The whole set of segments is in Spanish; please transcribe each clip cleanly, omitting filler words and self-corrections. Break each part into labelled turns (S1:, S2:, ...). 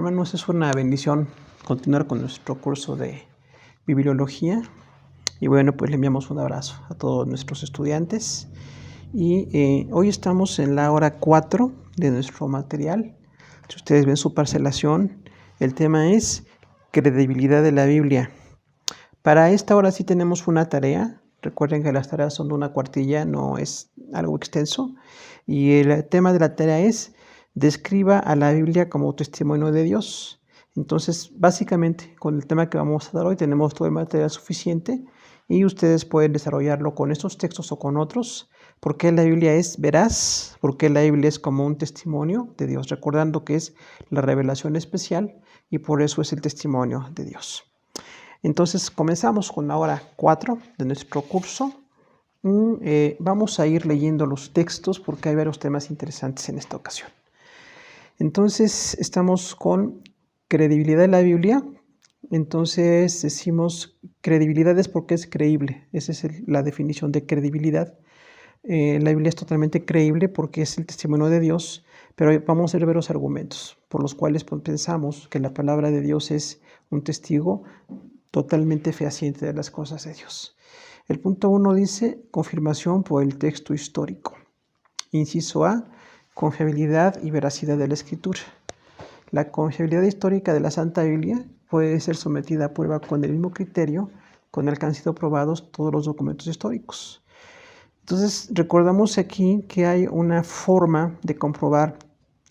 S1: hermanos, es una bendición continuar con nuestro curso de bibliología. Y bueno, pues le enviamos un abrazo a todos nuestros estudiantes. Y hoy estamos en la hora 4 de nuestro material. Si ustedes ven su parcelación, el tema es credibilidad de la Biblia. Para esta hora sí tenemos una tarea. Recuerden que las tareas son de una cuartilla, no es algo extenso. Y el tema de la tarea es: describa a la Biblia como testimonio de Dios. Entonces, básicamente, con el tema que vamos a dar hoy, tenemos todo el material suficiente y ustedes pueden desarrollarlo con estos textos o con otros. ¿Por qué la Biblia es veraz? ¿Por qué la Biblia es como un testimonio de Dios? Recordando que es la revelación especial y por eso es el testimonio de Dios. Entonces, comenzamos con la hora 4 de nuestro curso. Vamos a ir leyendo los textos porque hay varios temas interesantes en esta ocasión. Entonces, estamos con credibilidad de la Biblia. Entonces, decimos credibilidad es porque es creíble. Esa es la definición de credibilidad. La Biblia es totalmente creíble porque es el testimonio de Dios, pero vamos a ver varios argumentos por los cuales pensamos que la palabra de Dios es un testigo totalmente fehaciente de las cosas de Dios. El punto 1 dice confirmación por el texto histórico. Inciso A, confiabilidad y veracidad de la Escritura. La confiabilidad histórica de la Santa Biblia puede ser sometida a prueba con el mismo criterio con el que han sido probados todos los documentos históricos. Entonces, recordamos aquí que hay una forma de comprobar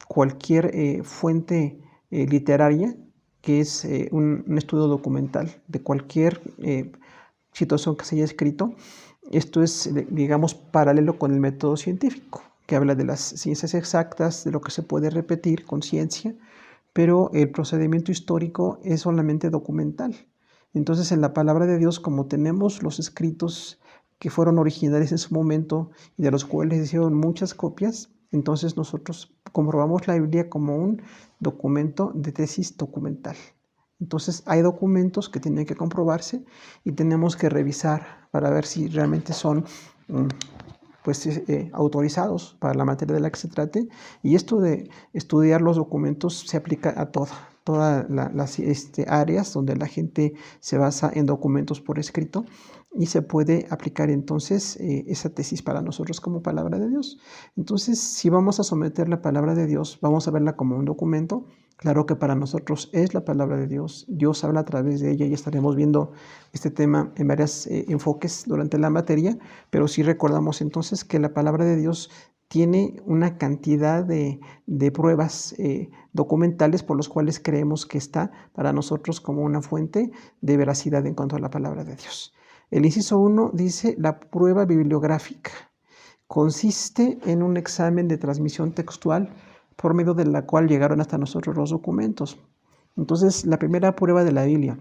S1: cualquier fuente literaria, que es un estudio documental de cualquier situación que se haya escrito. Esto es, digamos, paralelo con el método científico, que habla de las ciencias exactas, de lo que se puede repetir con ciencia, pero el procedimiento histórico es solamente documental. Entonces, en la palabra de Dios, como tenemos los escritos que fueron originales en su momento y de los cuales hicieron muchas copias, entonces nosotros comprobamos la Biblia como un documento de tesis documental. Entonces hay documentos que tienen que comprobarse y tenemos que revisar para ver si realmente son autorizados para la materia de la que se trate. Y esto de estudiar los documentos se aplica a todas las áreas donde la gente se basa en documentos por escrito, y se puede aplicar entonces esa tesis para nosotros como palabra de Dios. Entonces, si vamos a someter la palabra de Dios, vamos a verla como un documento. Claro que para nosotros es la palabra de Dios. Dios habla a través de ella y estaremos viendo este tema en varios enfoques durante la materia, pero sí recordamos entonces que la palabra de Dios tiene una cantidad de pruebas documentales por los cuales creemos que está para nosotros como una fuente de veracidad en cuanto a la palabra de Dios. El inciso 1 dice: la prueba bibliográfica consiste en un examen de transmisión textual por medio de la cual llegaron hasta nosotros los documentos. Entonces, la primera prueba de la Biblia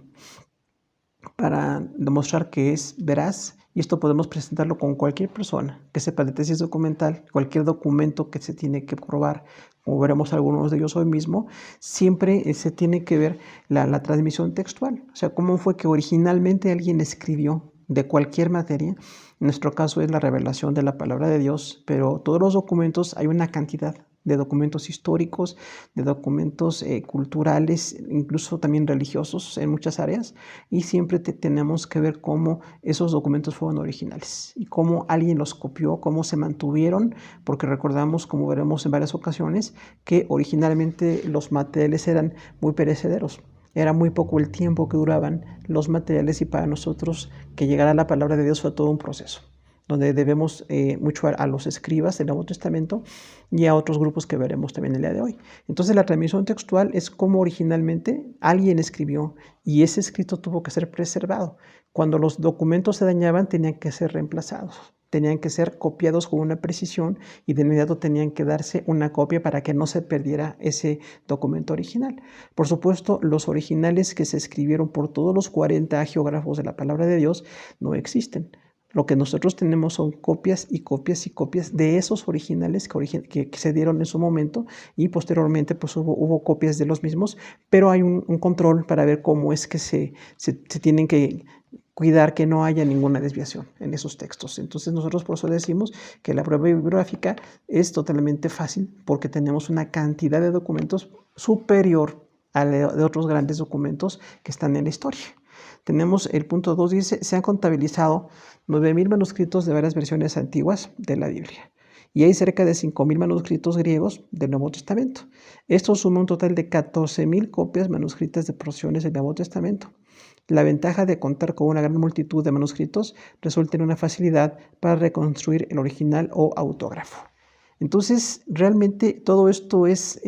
S1: para demostrar que es veraz, y esto podemos presentarlo con cualquier persona que sepa de tesis documental, cualquier documento que se tiene que probar, como veremos algunos de ellos hoy mismo, siempre se tiene que ver la transmisión textual. O sea, cómo fue que originalmente alguien escribió de cualquier materia. En nuestro caso es la revelación de la palabra de Dios, pero todos los documentos, hay una cantidad de documentos históricos, de documentos culturales, incluso también religiosos en muchas áreas, y siempre tenemos que ver cómo esos documentos fueron originales y cómo alguien los copió, cómo se mantuvieron, porque recordamos, como veremos en varias ocasiones, que originalmente los materiales eran muy perecederos. Era muy poco el tiempo que duraban los materiales, y para nosotros que llegara la palabra de Dios fue todo un proceso, donde debemos mucho a los escribas del Nuevo Testamento y a otros grupos que veremos también el día de hoy. Entonces, la transmisión textual es como originalmente alguien escribió y ese escrito tuvo que ser preservado. Cuando los documentos se dañaban, tenían que ser reemplazados, tenían que ser copiados con una precisión y de inmediato tenían que darse una copia para que no se perdiera ese documento original. Por supuesto, los originales que se escribieron por todos los 40 geógrafos de la palabra de Dios no existen. Lo que nosotros tenemos son copias y copias y copias de esos originales que se dieron en su momento, y posteriormente pues hubo copias de los mismos, pero hay un control para ver cómo es que se tienen que cuidar que no haya ninguna desviación en esos textos. Entonces nosotros por eso decimos que la prueba bibliográfica es totalmente fácil porque tenemos una cantidad de documentos superior de otros grandes documentos que están en la historia. Tenemos el punto 2, dice, se han contabilizado 9,000 manuscritos de varias versiones antiguas de la Biblia. Y hay cerca de 5,000 manuscritos griegos del Nuevo Testamento. Esto suma un total de 14,000 copias manuscritas de porciones del Nuevo Testamento. La ventaja de contar con una gran multitud de manuscritos resulta en una facilidad para reconstruir el original o autógrafo. Entonces, realmente todo esto es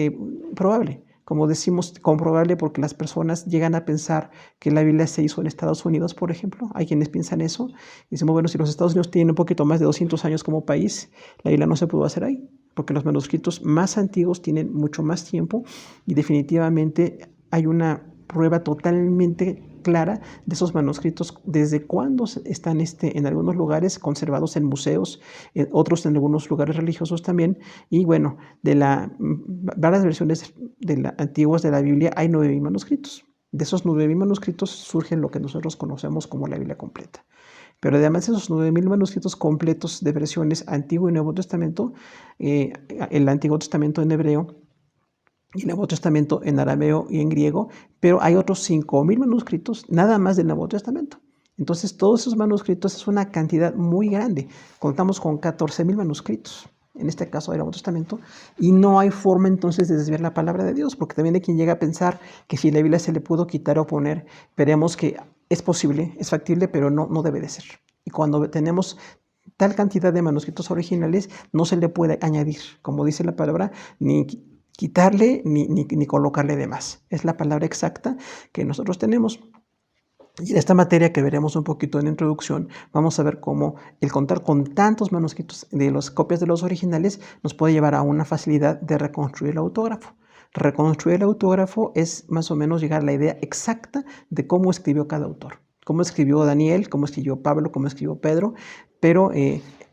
S1: probable. Como decimos, comprobable porque las personas llegan a pensar que la Biblia se hizo en Estados Unidos, por ejemplo. Hay quienes piensan eso. Decimos, bueno, si los Estados Unidos tienen un poquito más de 200 años como país, la Biblia no se pudo hacer ahí, porque los manuscritos más antiguos tienen mucho más tiempo y definitivamente hay una prueba totalmente clara de esos manuscritos, desde cuándo están en algunos lugares conservados en museos, otros en algunos lugares religiosos también, y bueno, de varias versiones antiguas de la Biblia hay 9,000 manuscritos. De esos 9,000 manuscritos surgen lo que nosotros conocemos como la Biblia completa. Pero además de esos 9,000 manuscritos completos de versiones Antiguo y Nuevo Testamento, el Antiguo Testamento en hebreo, y el Nuevo Testamento en arameo y en griego, pero hay otros 5,000 manuscritos nada más del Nuevo Testamento. Entonces, todos esos manuscritos es una cantidad muy grande. Contamos con 14,000 manuscritos, en este caso del Nuevo Testamento, y no hay forma entonces de desviar la palabra de Dios, porque también hay quien llega a pensar que si la Biblia se le pudo quitar o poner, veremos que es posible, es factible, pero no debe de ser. Y cuando tenemos tal cantidad de manuscritos originales, no se le puede añadir, como dice la palabra, ni quitarle ni colocarle de más. Es la palabra exacta que nosotros tenemos. Y en esta materia que veremos un poquito en la introducción, vamos a ver cómo el contar con tantos manuscritos de las copias de los originales nos puede llevar a una facilidad de reconstruir el autógrafo. Reconstruir el autógrafo es más o menos llegar a la idea exacta de cómo escribió cada autor. Cómo escribió Daniel, cómo escribió Pablo, cómo escribió Pedro, pero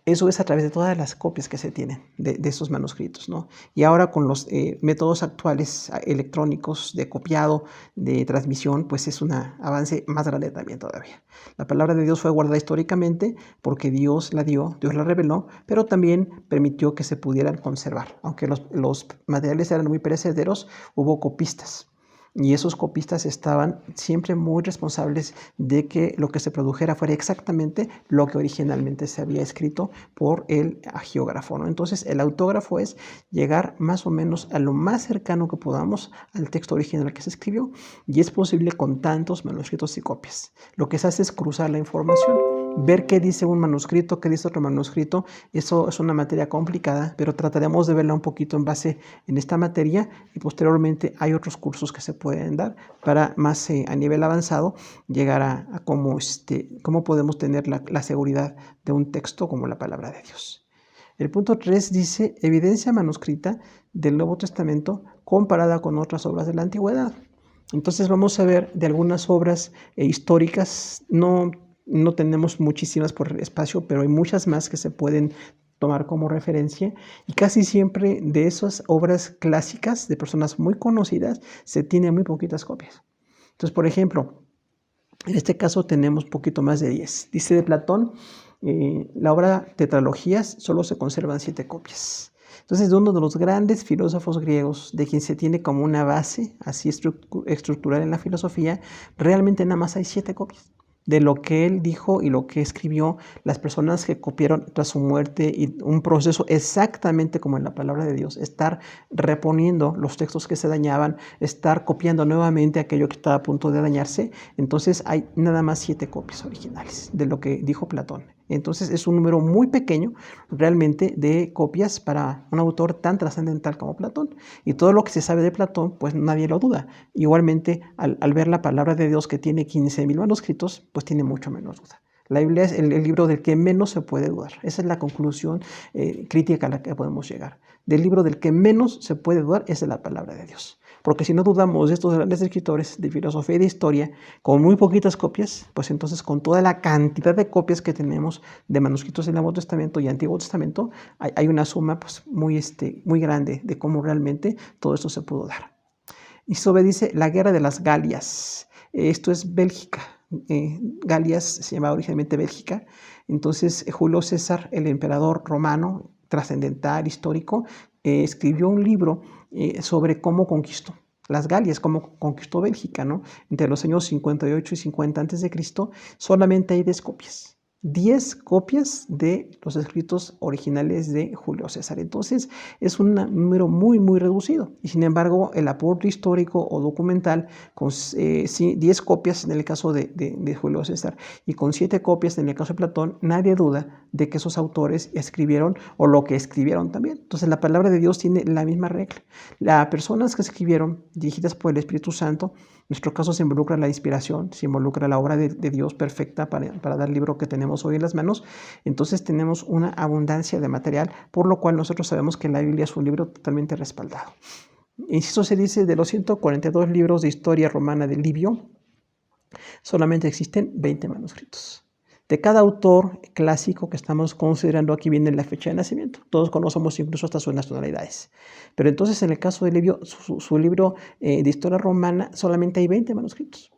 S1: eso es a través de todas las copias que se tienen de esos manuscritos, ¿no? Y ahora con los métodos actuales electrónicos de copiado, de transmisión, pues es un avance más grande también todavía. La palabra de Dios fue guardada históricamente porque Dios la dio, Dios la reveló, pero también permitió que se pudieran conservar. Aunque los materiales eran muy perecederos, hubo copistas. Y esos copistas estaban siempre muy responsables de que lo que se produjera fuera exactamente lo que originalmente se había escrito por el agiógrafo, ¿no? Entonces, el autógrafo es llegar más o menos a lo más cercano que podamos al texto original que se escribió, y es posible con tantos manuscritos y copias. Lo que se hace es cruzar la información, ver qué dice un manuscrito, qué dice otro manuscrito. Eso es una materia complicada, pero trataremos de verla un poquito en base en esta materia, y posteriormente hay otros cursos que se pueden dar para más a nivel avanzado llegar a cómo podemos tener la seguridad de un texto como la palabra de Dios. El punto 3 dice evidencia manuscrita del Nuevo Testamento comparada con otras obras de la antigüedad. Entonces vamos a ver de algunas obras históricas. No tenemos muchísimas por el espacio, pero hay muchas más que se pueden tomar como referencia, y casi siempre de esas obras clásicas de personas muy conocidas se tienen muy poquitas copias. Entonces, por ejemplo, en este caso tenemos poquito más de 10. Dice de Platón, la obra Tetralogías solo se conservan 7 copias. Entonces, de uno de los grandes filósofos griegos, de quien se tiene como una base así estructural en la filosofía, realmente nada más hay 7 copias de lo que él dijo y lo que escribió, las personas que copiaron tras su muerte, y un proceso exactamente como en la palabra de Dios, estar reponiendo los textos que se dañaban, estar copiando nuevamente aquello que estaba a punto de dañarse. Entonces hay nada más 7 copias originales de lo que dijo Platón. Entonces es un número muy pequeño realmente de copias para un autor tan trascendental como Platón. Y todo lo que se sabe de Platón, pues nadie lo duda. Igualmente, al ver la palabra de Dios que tiene 15,000 manuscritos, pues tiene mucho menos duda. La Biblia es el libro del que menos se puede dudar. Esa es la conclusión crítica a la que podemos llegar. Del libro del que menos se puede dudar es de la palabra de Dios. Porque si no dudamos de estos grandes escritores de filosofía y de historia, con muy poquitas copias, pues entonces con toda la cantidad de copias que tenemos de manuscritos del Nuevo Testamento y Antiguo Testamento, hay una suma pues muy grande de cómo realmente todo esto se pudo dar. Y sobre dice la guerra de las Galias. Esto es Bélgica. Galias se llamaba originalmente Bélgica. Entonces Julio César, el emperador romano, trascendental, histórico, escribió un libro sobre cómo conquistó las Galias, como conquistó Bélgica, ¿no? Entre los años 58 y 50 a.C., solamente hay 10 copias. 10 copias de los escritos originales de Julio César. Entonces, es un número muy, muy reducido. Y sin embargo, el aporte histórico o documental, con 10 copias en el caso de Julio César y con 7 copias en el caso de Platón, nadie duda de que esos autores escribieron o lo que escribieron también. Entonces, la palabra de Dios tiene la misma regla. Las personas que escribieron, dirigidas por el Espíritu Santo, en nuestro caso se involucra la inspiración, se involucra la obra de Dios perfecta para dar el libro que tenemos hoy en las manos. Entonces tenemos una abundancia de material, por lo cual nosotros sabemos que la Biblia es un libro totalmente respaldado. Inciso se dice, de los 142 libros de historia romana de Livio, solamente existen 20 manuscritos. De cada autor clásico que estamos considerando, aquí viene la fecha de nacimiento. Todos conocemos incluso hasta sus nacionalidades. Pero entonces, en el caso de Livio, su libro de historia romana, solamente hay 20 manuscritos.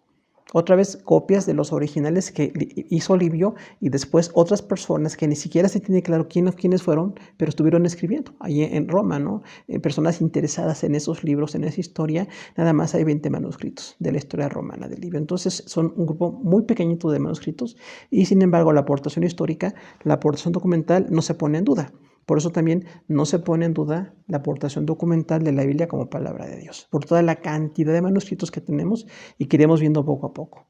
S1: Otra vez, copias de los originales que hizo Livio y después otras personas que ni siquiera se tiene claro quiénes fueron, pero estuvieron escribiendo ahí en Roma, ¿no? Personas interesadas en esos libros, en esa historia. Nada más hay 20 manuscritos de la historia romana de Livio. Entonces, son un grupo muy pequeñito de manuscritos y, sin embargo, la aportación histórica, la aportación documental no se pone en duda. Por eso también no se pone en duda la aportación documental de la Biblia como palabra de Dios, por toda la cantidad de manuscritos que tenemos y que iremos viendo poco a poco.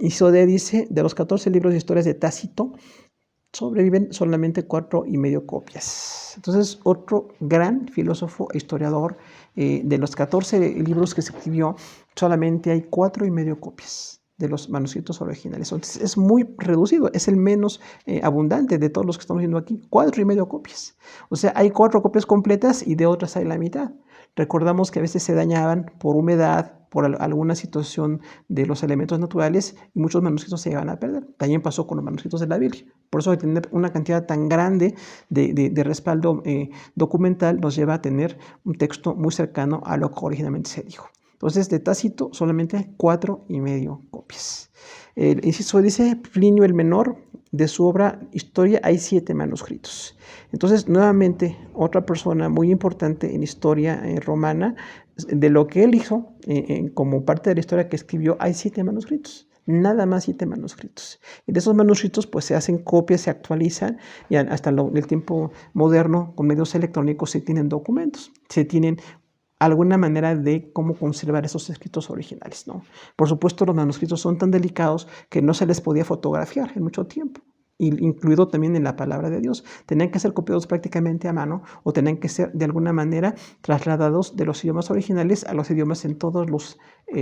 S1: Inciso D dice, de los 14 libros de historias de Tácito, sobreviven solamente 4,5 copias. Entonces, otro gran filósofo e historiador, de los 14 libros que se escribió, solamente hay 4,5 copias de los manuscritos originales. Entonces, es muy reducido, es el menos abundante de todos los que estamos viendo aquí, 4,5 copias. O sea, hay 4 copias completas y de otras hay la mitad. Recordamos que a veces se dañaban por humedad, por alguna situación de los elementos naturales, y muchos manuscritos se iban a perder. También pasó con los manuscritos de la Biblia. Por eso, tener una cantidad tan grande de respaldo documental nos lleva a tener un texto muy cercano a lo que originalmente se dijo. Entonces, de Tácito solamente hay 4,5 copias. El inciso dice, Plinio el Menor, de su obra Historia hay 7 manuscritos. Entonces, nuevamente, otra persona muy importante en historia romana, de lo que él hizo como parte de la historia que escribió, hay 7 manuscritos. Nada más 7 manuscritos. Y de esos manuscritos pues se hacen copias, se actualizan y hasta el tiempo moderno con medios electrónicos se tienen documentos, se tienen alguna manera de cómo conservar esos escritos originales, ¿no? Por supuesto, los manuscritos son tan delicados que no se les podía fotografiar en mucho tiempo, incluido también en la palabra de Dios. Tenían que ser copiados prácticamente a mano o tenían que ser de alguna manera trasladados de los idiomas originales a los idiomas en todos los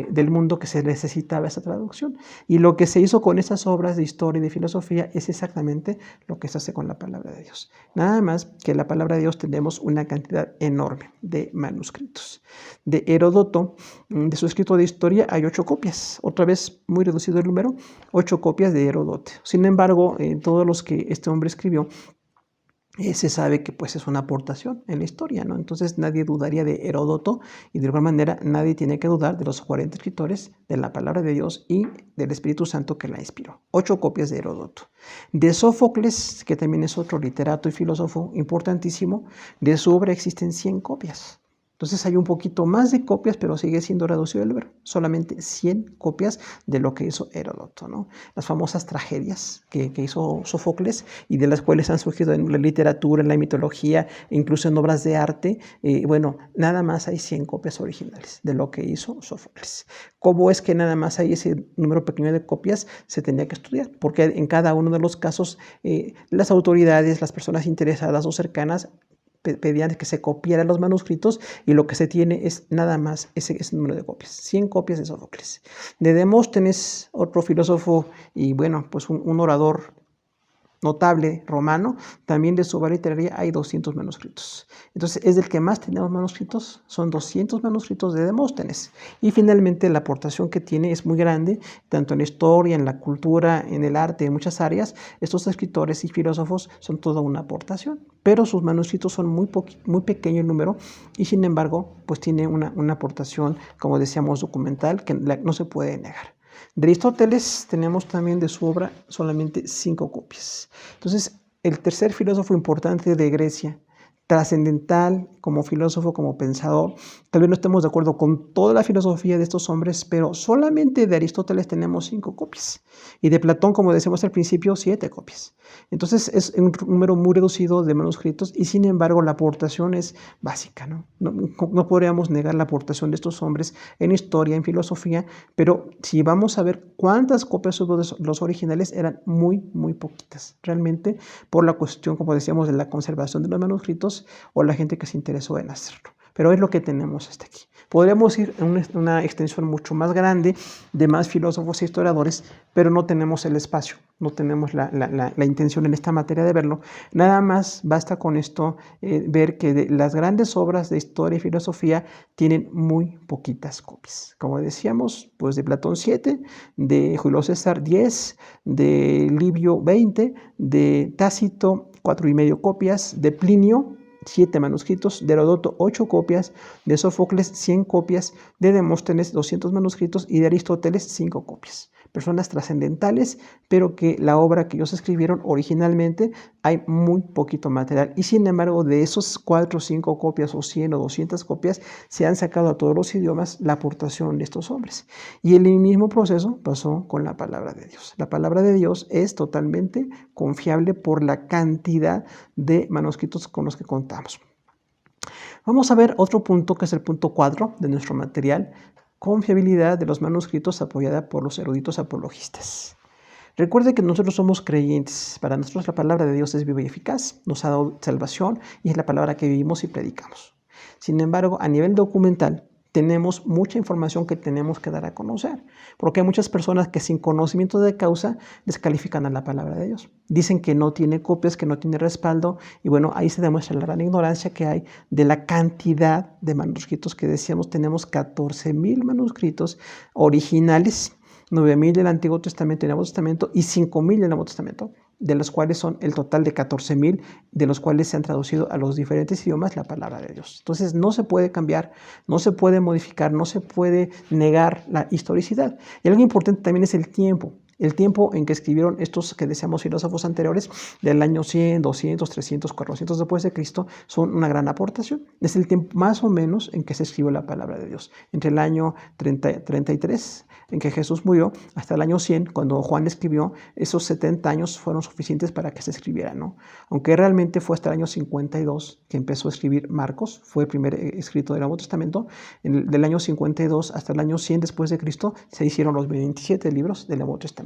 S1: del mundo que se necesitaba esa traducción. Y lo que se hizo con esas obras de historia y de filosofía es exactamente lo que se hace con la palabra de Dios. Nada más que en la palabra de Dios tenemos una cantidad enorme de manuscritos. De Heródoto, de su escrito de historia, hay 8 copias. Otra vez muy reducido el número, 8 copias de Heródoto. Sin embargo, todos los que este hombre escribió, se sabe que pues es una aportación en la historia, ¿no? Entonces nadie dudaría de Heródoto y de igual manera nadie tiene que dudar de los 40 escritores de la palabra de Dios y del Espíritu Santo que la inspiró. 8 copias de Heródoto. De Sófocles, que también es otro literato y filósofo importantísimo, de su obra existen 100 copias. Entonces hay un poquito más de copias, pero sigue siendo reducido el número. Solamente 100 copias de lo que hizo Heródoto, ¿no? Las famosas tragedias que hizo Sófocles y de las cuales han surgido en la literatura, en la mitología, incluso en obras de arte. Bueno, nada más hay 100 copias originales de lo que hizo Sófocles. ¿Cómo es que nada más hay ese número pequeño de copias? Se tenía que estudiar, porque en cada uno de los casos las autoridades, las personas interesadas o cercanas pedían que se copiaran los manuscritos y lo que se tiene es nada más ese número de copias, 100 copias de Sófocles. De Demóstenes, otro filósofo y bueno, pues un orador notable romano, también de su obra literaria hay 200 manuscritos. Entonces es del que más tenemos manuscritos, son 200 manuscritos de Demóstenes. Y finalmente la aportación que tiene es muy grande, tanto en la historia, en la cultura, en el arte, en muchas áreas. Estos escritores y filósofos son toda una aportación, pero sus manuscritos son muy pequeño el número y sin embargo pues tiene una aportación, como decíamos, documental que no se puede negar. De Aristóteles tenemos también de su obra solamente 5 copias. Entonces, el tercer filósofo importante de Grecia, trascendental, como filósofo, como pensador. Tal vez no estemos de acuerdo con toda la filosofía de estos hombres, pero solamente de Aristóteles tenemos 5 copias. Y de Platón, como decíamos al principio, 7 copias. Entonces es un número muy reducido de manuscritos y sin embargo la aportación es básica, ¿no? No podríamos negar la aportación de estos hombres en historia, en filosofía, pero si vamos a ver cuántas copias hubo de los originales, eran muy, muy poquitas. Realmente por la cuestión, como decíamos, de la conservación de los manuscritos o la gente que se interesó en hacerlo. Pero es lo que tenemos hasta aquí. Podríamos ir en una extensión mucho más grande de más filósofos e historiadores, pero no tenemos el espacio, no tenemos la intención en esta materia de verlo. Nada más basta con esto ver que las grandes obras de historia y filosofía tienen muy poquitas copias. Como decíamos, pues de Platón 7, de Julio César 10, de Livio 20, de Tácito 4,5 copias, de Plinio 7 manuscritos, de Heródoto 8 copias, de Sófocles 100 copias, de Demóstenes 200 manuscritos y de Aristóteles 5 copias. Personas trascendentales, pero que la obra que ellos escribieron originalmente hay muy poquito material. Y sin embargo, de esos 4 o 5 copias o 100 o 200 copias, se han sacado a todos los idiomas la aportación de estos hombres. Y el mismo proceso pasó con la palabra de Dios. La palabra de Dios es totalmente confiable por la cantidad de manuscritos con los que contamos. Vamos a ver otro punto que es el punto 4 de nuestro material: confiabilidad de los manuscritos apoyada por los eruditos apologistas. Recuerde que nosotros somos creyentes. Para nosotros la palabra de Dios es viva y eficaz, nos ha dado salvación y es la palabra que vivimos y predicamos. Sin embargo, a nivel documental, tenemos mucha información que tenemos que dar a conocer, porque hay muchas personas que sin conocimiento de causa descalifican a la palabra de Dios. Dicen que no tiene copias, que no tiene respaldo, y bueno, ahí se demuestra la gran ignorancia que hay de la cantidad de manuscritos que decíamos. Tenemos 14,000 manuscritos originales, 9,000 del Antiguo Testamento y Nuevo Testamento y 5,000 del Nuevo Testamento, de los cuales son el total de 14,000, de los cuales se han traducido a los diferentes idiomas la palabra de Dios. Entonces no se puede cambiar, no se puede modificar, no se puede negar la historicidad. Y algo importante también es el tiempo. El tiempo en que escribieron estos que decíamos filósofos anteriores, del año 100, 200, 300, 400 después de Cristo, son una gran aportación. Es el tiempo más o menos en que se escribió la palabra de Dios. Entre el año 33, en que Jesús murió, hasta el año 100, cuando Juan escribió, esos 70 años fueron suficientes para que se escribiera, ¿no? Aunque realmente fue hasta el año 52 que empezó a escribir Marcos, fue el primer escrito del Nuevo Testamento. Del año 52 hasta el año 100 después de Cristo se hicieron los 27 libros del Nuevo Testamento.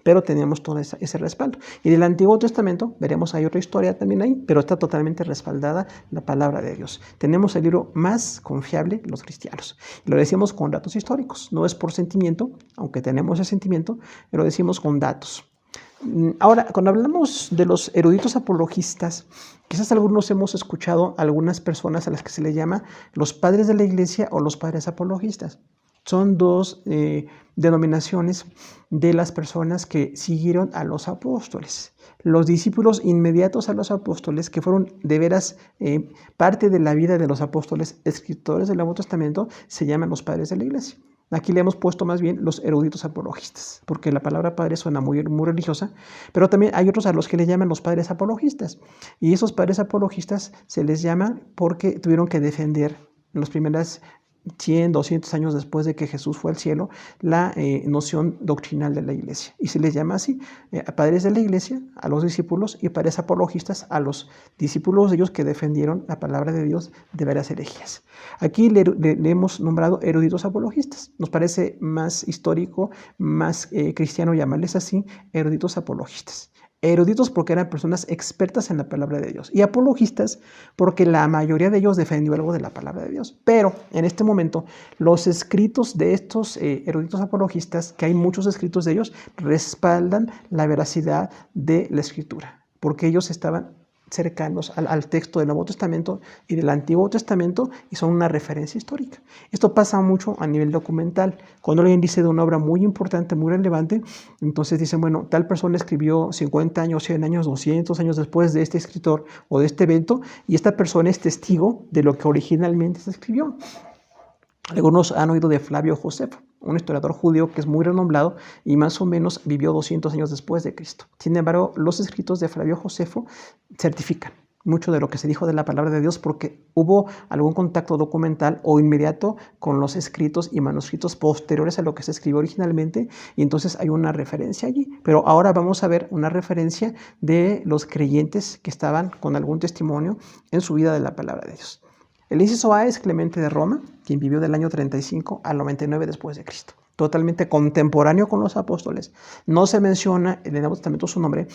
S1: Pero tenemos todo ese respaldo. Y del Antiguo Testamento, veremos, hay otra historia también ahí, pero está totalmente respaldada la palabra de Dios. Tenemos el libro más confiable, los cristianos. Y lo decimos con datos históricos, no es por sentimiento, aunque tenemos ese sentimiento, pero lo decimos con datos. Ahora, cuando hablamos de los eruditos apologistas, quizás algunos hemos escuchado a algunas personas a las que se le llama los padres de la iglesia o los padres apologistas. Son dos denominaciones de las personas que siguieron a los apóstoles. Los discípulos inmediatos a los apóstoles, que fueron de veras parte de la vida de los apóstoles, escritores del Nuevo Testamento, se llaman los padres de la iglesia. Aquí le hemos puesto más bien los eruditos apologistas, porque la palabra padre suena muy, muy religiosa, pero también hay otros a los que le llaman los padres apologistas. Y esos padres apologistas se les llama porque tuvieron que defender en las primeras 100, 200 años después de que Jesús fue al cielo, la noción doctrinal de la iglesia. Y se les llama así, a padres de la iglesia, a los discípulos, y padres apologistas, a los discípulos de ellos que defendieron la palabra de Dios de varias herejías. Aquí le hemos nombrado eruditos apologistas. Nos parece más histórico, más cristiano llamarles así, eruditos apologistas. Eruditos porque eran personas expertas en la palabra de Dios y apologistas porque la mayoría de ellos defendió algo de la palabra de Dios. Pero en este momento los escritos de estos eruditos apologistas, que hay muchos escritos de ellos, respaldan la veracidad de la escritura porque ellos estaban cercanos al texto del Nuevo Testamento y del Antiguo Testamento y son una referencia histórica. Esto pasa mucho a nivel documental. Cuando alguien dice de una obra muy importante, muy relevante, entonces dicen, bueno, tal persona escribió 50 años, 100 años, 200 años después de este escritor o de este evento y esta persona es testigo de lo que originalmente se escribió. Algunos han oído de Flavio Josefo, un historiador judío que es muy renombrado y más o menos vivió 200 años después de Cristo. Sin embargo, los escritos de Flavio Josefo certifican mucho de lo que se dijo de la palabra de Dios porque hubo algún contacto documental o inmediato con los escritos y manuscritos posteriores a lo que se escribió originalmente, y entonces hay una referencia allí. Pero ahora vamos a ver una referencia de los creyentes que estaban con algún testimonio en su vida de la palabra de Dios. El inciso A es Clemente de Roma, quien vivió del año 35 al 99 después de Cristo. Totalmente contemporáneo con los apóstoles. No se menciona en el Nuevo Testamento su nombre,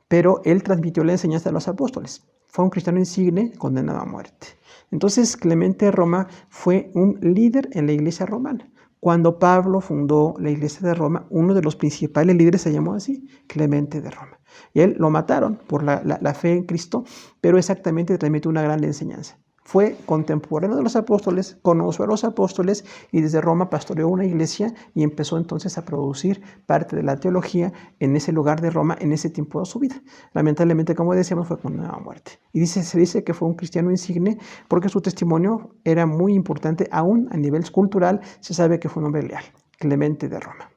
S1: pero él transmitió la enseñanza de los apóstoles. Fue un cristiano insigne condenado a muerte. Entonces, Clemente de Roma fue un líder en la iglesia romana. Cuando Pablo fundó la iglesia de Roma, uno de los principales líderes se llamó así, Clemente de Roma. Y él lo mataron por la fe en Cristo, pero exactamente transmitió una gran enseñanza. Fue contemporáneo de los apóstoles, conoció a los apóstoles y desde Roma pastoreó una iglesia y empezó entonces a producir parte de la teología en ese lugar de Roma en ese tiempo de su vida. Lamentablemente, como decíamos, fue condenado a muerte. Y se dice que fue un cristiano insigne porque su testimonio era muy importante, aún a nivel cultural se sabe que fue un hombre leal, Clemente de Roma.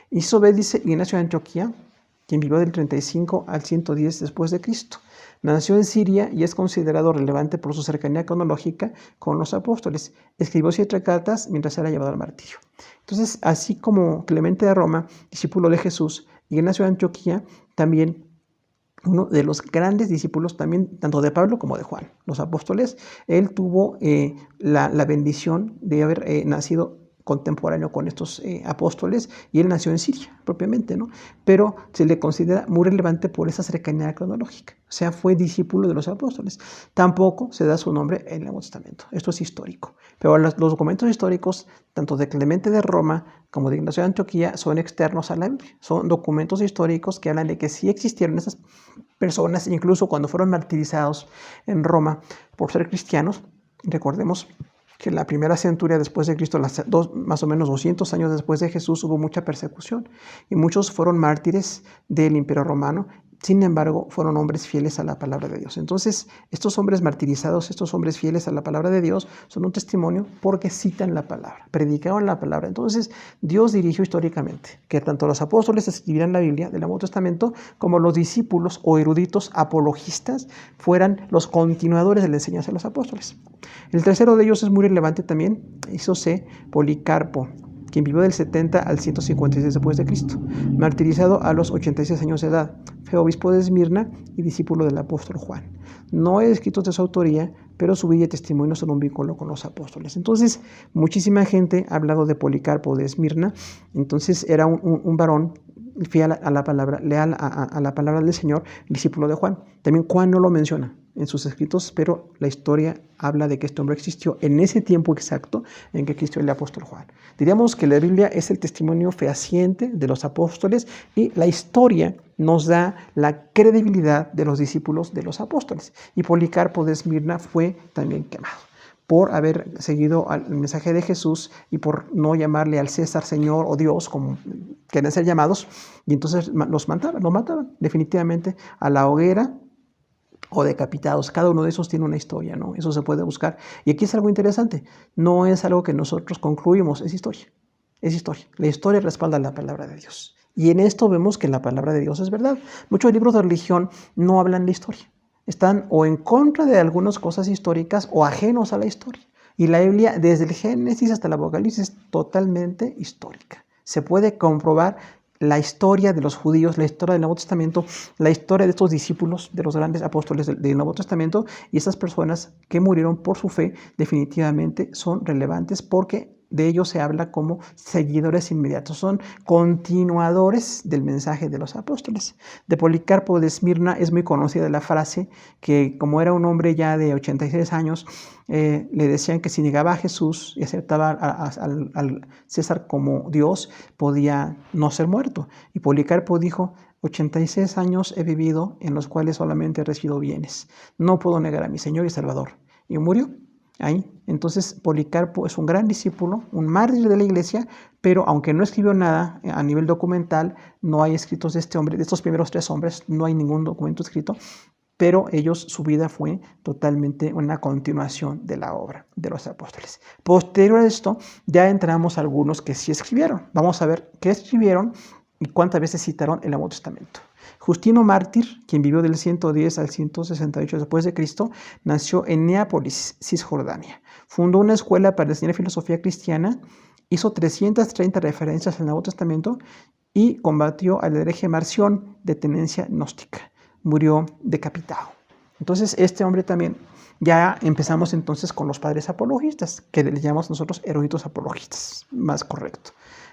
S1: Inciso B dice Ignacio de Antioquía, quien vivió del 35 al 110 después de Cristo. Nació en Siria y es considerado relevante por su cercanía cronológica con los apóstoles. Escribió 7 cartas mientras era llevado al martirio. Entonces, así como Clemente de Roma, discípulo de Jesús, Ignacio de Antioquía, también uno de los grandes discípulos también, tanto de Pablo como de Juan, los apóstoles, él tuvo la bendición de haber nacido contemporáneo con estos apóstoles, y él nació en Siria propiamente, ¿no? Pero se le considera muy relevante por esa cercanía cronológica, o sea, fue discípulo de los apóstoles. Tampoco se da su nombre en el Nuevo Testamento, esto es histórico, pero los documentos históricos, tanto de Clemente de Roma como de Ignacio de Antioquía, son externos a la Biblia, son documentos históricos que hablan de que sí existieron esas personas, incluso cuando fueron martirizados en Roma por ser cristianos. Recordemos que en la primera centuria después de Cristo, más o menos 200 años después de Jesús, hubo mucha persecución y muchos fueron mártires del Imperio Romano. Sin embargo, fueron hombres fieles a la palabra de Dios. Entonces, estos hombres martirizados, estos hombres fieles a la palabra de Dios, son un testimonio porque citan la palabra, predicaron la palabra. Entonces, Dios dirigió históricamente que tanto los apóstoles escribieran la Biblia del Nuevo Testamento como los discípulos o eruditos apologistas fueran los continuadores de la enseñanza de los apóstoles. El tercero de ellos es muy relevante también, hizo Policarpo, quien vivió del 70 al 156 después de Cristo, martirizado a los 86 años de edad. Fue obispo de Esmirna y discípulo del apóstol Juan. No hay escritos de su autoría, pero su vida y testimonio son un vínculo con los apóstoles. Entonces, muchísima gente ha hablado de Policarpo de Esmirna. Entonces, era un varón fiel a la palabra, leal a la palabra del Señor, discípulo de Juan. También Juan no lo menciona en sus escritos, pero la historia habla de que este hombre existió en ese tiempo exacto en que existió el apóstol Juan. Diríamos que la Biblia es el testimonio fehaciente de los apóstoles y la historia nos da la credibilidad de los discípulos de los apóstoles. Y Policarpo de Esmirna fue también quemado por haber seguido el mensaje de Jesús y por no llamarle al César Señor o Dios como quieren ser llamados, y entonces los mataban definitivamente a la hoguera o decapitados. Cada uno de esos tiene una historia, ¿no? Eso se puede buscar. Y aquí es algo interesante. No es algo que nosotros concluimos, es historia. Es historia. La historia respalda la palabra de Dios. Y en esto vemos que la palabra de Dios es verdad. Muchos libros de religión no hablan de historia. Están o en contra de algunas cosas históricas o ajenos a la historia. Y la Biblia, desde el Génesis hasta el Apocalipsis, es totalmente histórica. Se puede comprobar la historia de los judíos, la historia del Nuevo Testamento, la historia de estos discípulos, de los grandes apóstoles del Nuevo Testamento, y esas personas que murieron por su fe definitivamente son relevantes porque de ellos se habla como seguidores inmediatos, son continuadores del mensaje de los apóstoles. De Policarpo de Esmirna es muy conocida la frase que, como era un hombre ya de 86 años, le decían que si negaba a Jesús y aceptaba al César como Dios, podía no ser muerto. Y Policarpo dijo: 86 años he vivido en los cuales solamente he recibido bienes. No puedo negar a mi Señor y Salvador. Y murió ahí. Entonces Policarpo es un gran discípulo, un mártir de la iglesia, pero aunque no escribió nada a nivel documental, no hay escritos de este hombre, de estos primeros 3 hombres, no hay ningún documento escrito, pero su vida fue totalmente una continuación de la obra de los apóstoles. Posterior a esto, ya entramos a algunos que sí escribieron. Vamos a ver qué escribieron ¿Y cuántas veces citaron el Nuevo Testamento? Justino Mártir, quien vivió del 110 al 168 después de Cristo, nació en Neápolis, Cisjordania. Fundó una escuela para enseñar filosofía cristiana, hizo 330 referencias al Nuevo Testamento y combatió al hereje Marción de tendencia gnóstica. Murió decapitado. Entonces, este hombre también, ya empezamos entonces con los padres apologistas, que le llamamos nosotros eruditos apologistas, más correcto.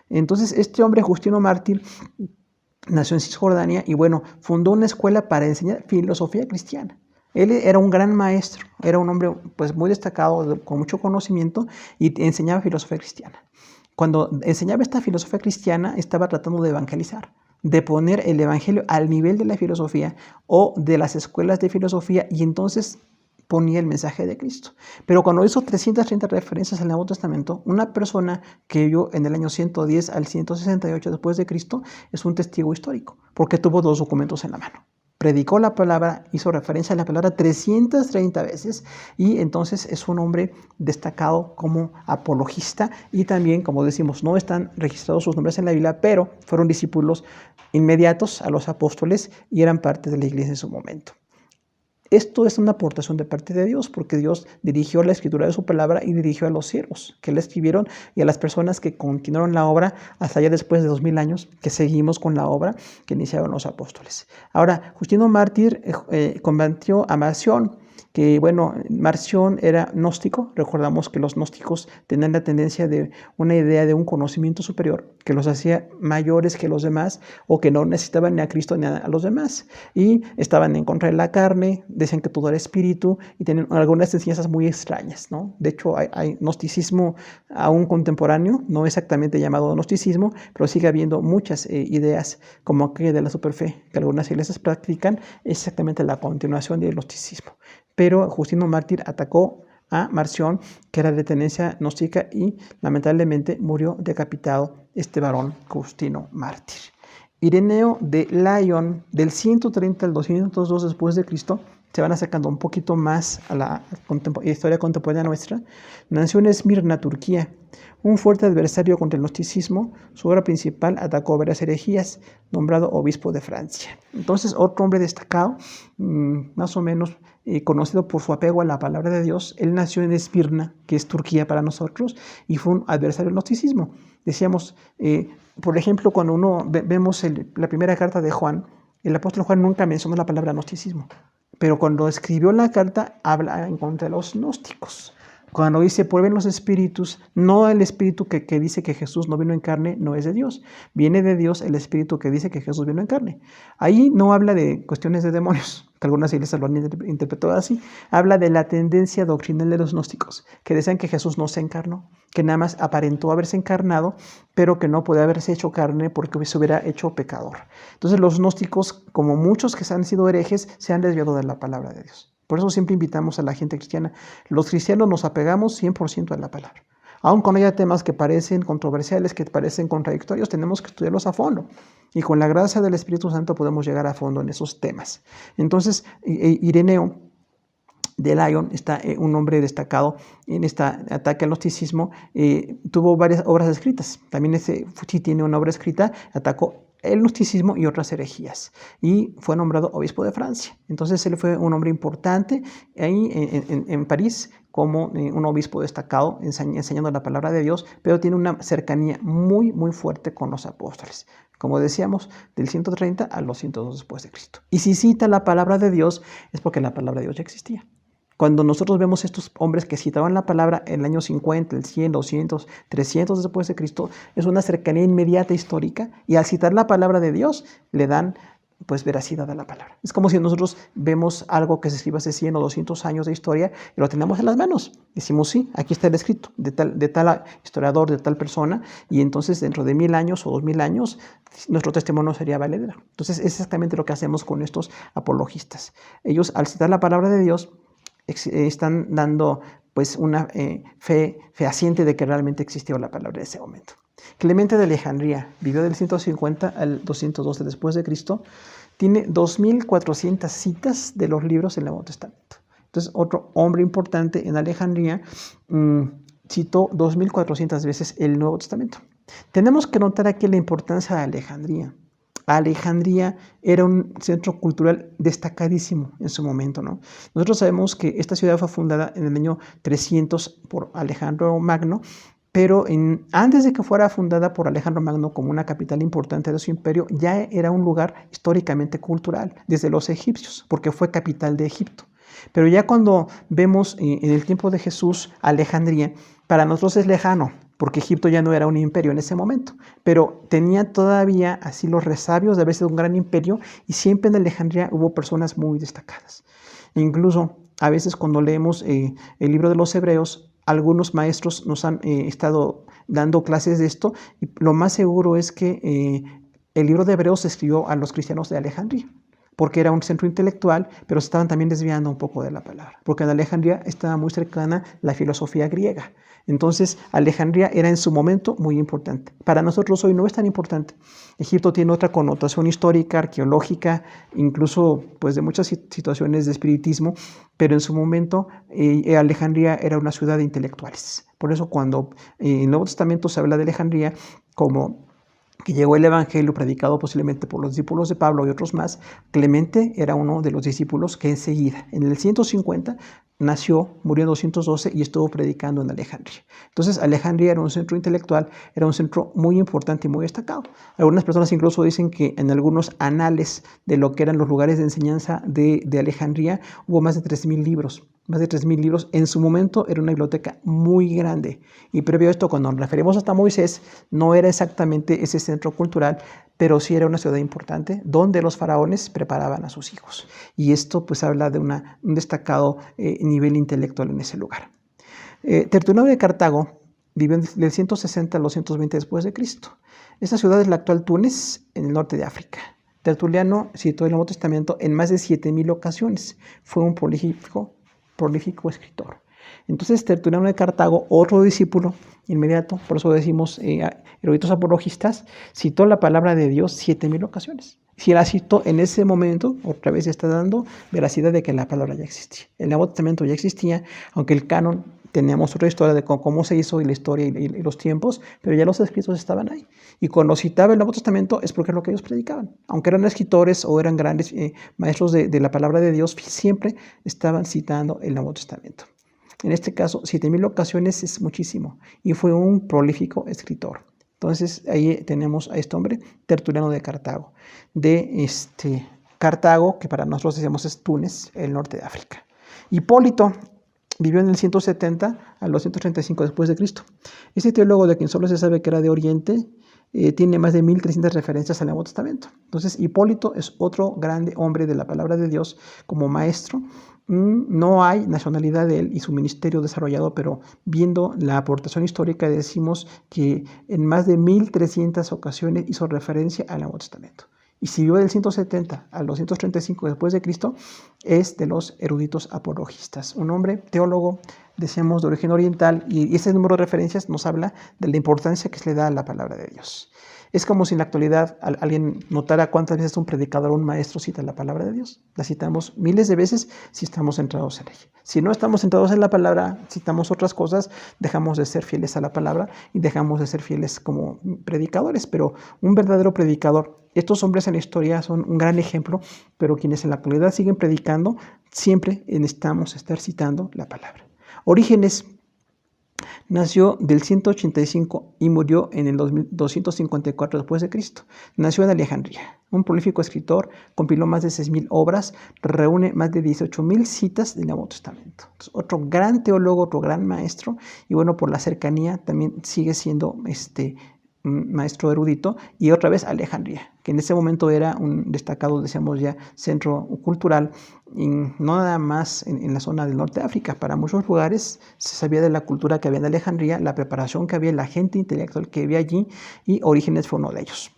S1: Entonces, este hombre, Justino Mártir, nació en Cisjordania y bueno, fundó una escuela para enseñar filosofía cristiana. Él era un gran maestro, era un hombre pues muy destacado, con mucho conocimiento y enseñaba filosofía cristiana. Cuando enseñaba esta filosofía cristiana, estaba tratando de evangelizar, de poner el evangelio al nivel de la filosofía o de las escuelas de filosofía, y entonces ponía el mensaje de Cristo. Pero cuando hizo 330 referencias al Nuevo Testamento, una persona que vivió en el año 110 al 168 después de Cristo es un testigo histórico, porque tuvo dos documentos en la mano. Predicó la palabra, hizo referencia a la palabra 330 veces, y entonces es un hombre destacado como apologista, y también, como decimos, no están registrados sus nombres en la Biblia, pero fueron discípulos inmediatos a los apóstoles y eran parte de la iglesia en su momento. Esto es una aportación de parte de Dios, porque Dios dirigió la escritura de su palabra y dirigió a los siervos que la escribieron y a las personas que continuaron la obra hasta ya después de 2000 años, que seguimos con la obra que iniciaron los apóstoles. Ahora, Justino Mártir combatió a Marción, que bueno, Marción era gnóstico. Recordamos que los gnósticos tenían la tendencia de una idea de un conocimiento superior que los hacía mayores que los demás, o que no necesitaban ni a Cristo ni a los demás, y estaban en contra de la carne, decían que todo era espíritu y tenían algunas enseñanzas muy extrañas, ¿no? De hecho, hay gnosticismo aún contemporáneo, no exactamente llamado gnosticismo, pero sigue habiendo muchas ideas como aquella de la superfe que algunas iglesias practican, es exactamente la continuación del gnosticismo. Pero Justino Mártir atacó a Marción, que era de tendencia gnóstica, y lamentablemente murió decapitado este varón Justino Mártir. Ireneo de Lyon, del 130 al 202 después de Cristo, se van acercando un poquito más a la historia contemporánea nuestra, nació en Esmirna, Turquía. Un fuerte adversario contra el gnosticismo, su obra principal atacó varias herejías, nombrado obispo de Francia. Entonces, otro hombre destacado, más o menos conocido por su apego a la palabra de Dios. Él nació en Esmirna, que es Turquía para nosotros, y fue un adversario del gnosticismo. Decíamos, por ejemplo, cuando vemos la primera carta de Juan, el apóstol Juan nunca mencionó la palabra gnosticismo, pero cuando escribió la carta habla en contra de los gnósticos. Cuando dice prueben los espíritus, no el espíritu que dice que Jesús no vino en carne, no es de Dios. Viene de Dios el espíritu que dice que Jesús vino en carne. Ahí no habla de cuestiones de demonios, que algunas iglesias lo han interpretado así. Habla de la tendencia doctrinal de los gnósticos, que decían que Jesús no se encarnó, que nada más aparentó haberse encarnado, pero que no podía haberse hecho carne porque se hubiera hecho pecador. Entonces los gnósticos, como muchos que han sido herejes, se han desviado de la palabra de Dios. Por eso siempre invitamos a la gente cristiana. Los cristianos nos apegamos 100% a la palabra. Aun cuando haya temas que parecen controversiales, que parecen contradictorios, tenemos que estudiarlos a fondo. Y con la gracia del Espíritu Santo podemos llegar a fondo en esos temas. Entonces, Ireneo de Lyon, está un hombre destacado en este ataque al gnosticismo, tuvo varias obras escritas. También sí tiene una obra escrita, atacó el gnosticismo y otras herejías, y fue nombrado obispo de Francia. Entonces él fue un hombre importante ahí en París, como un obispo destacado enseñando la palabra de Dios, pero tiene una cercanía muy muy fuerte con los apóstoles, como decíamos, del 130 a los 102 después de Cristo. Y si cita la palabra de Dios es porque la palabra de Dios ya existía. Cuando nosotros vemos estos hombres que citaban la palabra en el año 50, el 100, 200, 300 después de Cristo, es una cercanía inmediata histórica, y al citar la palabra de Dios le dan pues veracidad a la palabra. Es como si nosotros vemos algo que se escribe hace 100 o 200 años de historia y lo tenemos en las manos. Decimos, sí, aquí está el escrito de tal historiador, de tal persona, y entonces dentro de 1000 años o 2000 años nuestro testimonio sería valedero. Entonces es exactamente lo que hacemos con estos apologistas. Ellos, al citar la palabra de Dios, están dando pues una fe fehaciente de que realmente existió la palabra en ese momento. Clemente de Alejandría vivió del 150 al 212 después de Cristo. Tiene 2400 citas de los libros del Nuevo Testamento. Entonces, otro hombre importante en Alejandría citó 2400 veces el Nuevo Testamento. Tenemos que notar aquí la importancia de Alejandría. Alejandría era un centro cultural destacadísimo en su momento, ¿no? Nosotros sabemos que esta ciudad fue fundada en el año 300 por Alejandro Magno, pero antes de que fuera fundada por Alejandro Magno como una capital importante de su imperio, ya era un lugar históricamente cultural desde los egipcios, porque fue capital de Egipto. Pero ya cuando vemos en el tiempo de Jesús Alejandría, para nosotros es lejano, porque Egipto ya no era un imperio en ese momento, pero tenía todavía así los resabios de haber sido un gran imperio, y siempre en Alejandría hubo personas muy destacadas. Incluso a veces cuando leemos el libro de los Hebreos, algunos maestros nos han estado dando clases de esto, y lo más seguro es que el libro de Hebreos se escribió a los cristianos de Alejandría, porque era un centro intelectual, pero se estaban también desviando un poco de la palabra, porque en Alejandría estaba muy cercana la filosofía griega. Entonces, Alejandría era en su momento muy importante. Para nosotros hoy no es tan importante. Egipto tiene otra connotación histórica, arqueológica, incluso pues de muchas situaciones de espiritismo, pero en su momento Alejandría era una ciudad de intelectuales. Por eso cuando en el Nuevo Testamento se habla de Alejandría como que llegó el evangelio predicado posiblemente por los discípulos de Pablo y otros más, Clemente era uno de los discípulos que enseguida, en el 150, nació, murió en 212 y estuvo predicando en Alejandría. Entonces Alejandría era un centro intelectual, era un centro muy importante y muy destacado. Algunas personas incluso dicen que en algunos anales de lo que eran los lugares de enseñanza de Alejandría hubo más de 3,000 libros. Más de 3,000 libros. En su momento era una biblioteca muy grande. Y previo a esto, cuando nos referimos hasta Moisés, no era exactamente ese centro cultural, pero sí era una ciudad importante donde los faraones preparaban a sus hijos. Y esto pues habla de un destacado nivel intelectual en ese lugar. Tertuliano de Cartago vivió del 160 al 220 después de Cristo. Esta ciudad es la actual Túnez, en el norte de África. Tertuliano citó el Nuevo Testamento en más de 7,000 ocasiones. Fue un prolífico escritor. Entonces Tertuliano de Cartago, otro discípulo inmediato, por eso decimos eruditos apologistas, citó la palabra de Dios 7,000 ocasiones. Si la citó en ese momento, otra vez está dando veracidad de que la palabra ya existía. El Nuevo Testamento ya existía, aunque el canon teníamos otra historia de cómo se hizo y la historia y los tiempos, pero ya los escritos estaban ahí. Y cuando citaba el Nuevo Testamento es porque es lo que ellos predicaban. Aunque eran escritores o eran grandes maestros de la palabra de Dios, siempre estaban citando el Nuevo Testamento. En este caso, 7,000 ocasiones es muchísimo y fue un prolífico escritor. Entonces ahí tenemos a este hombre, Tertuliano de Cartago. De Cartago, que para nosotros decíamos es Túnez, el norte de África. Hipólito vivió en el 170 al 235 después de Cristo. Este teólogo, de quien solo se sabe que era de Oriente, tiene más de 1,300 referencias al Nuevo Testamento. Entonces Hipólito es otro grande hombre de la palabra de Dios como maestro. No hay nacionalidad de él y su ministerio desarrollado, pero viendo la aportación histórica decimos que en más de 1,300 ocasiones hizo referencia al Nuevo Testamento. Y si vivió del 170 al 235 después de Cristo, es de los eruditos apologistas. Un hombre teólogo, decíamos, de origen oriental, y ese número de referencias nos habla de la importancia que se le da a la palabra de Dios. Es como si en la actualidad alguien notara cuántas veces un predicador o un maestro cita la palabra de Dios. La citamos miles de veces si estamos centrados en ella. Si no estamos centrados en la palabra, citamos otras cosas, dejamos de ser fieles a la palabra y dejamos de ser fieles como predicadores. Pero un verdadero predicador, estos hombres en la historia son un gran ejemplo, pero quienes en la actualidad siguen predicando, siempre necesitamos estar citando la palabra. Orígenes nació del 185 y murió en el 254 después de Cristo. Nació en Alejandría. Un prolífico escritor, compiló más de 6,000 obras, reúne más de 18,000 citas del Nuevo Testamento. Entonces, otro gran teólogo, otro gran maestro, y bueno, por la cercanía también sigue siendo maestro erudito, y otra vez Alejandría, que en ese momento era un destacado, decíamos ya, centro cultural, y no nada más en la zona del norte de África. Para muchos lugares se sabía de la cultura que había en Alejandría, la preparación que había, la gente intelectual que había allí, y Orígenes fue uno de ellos.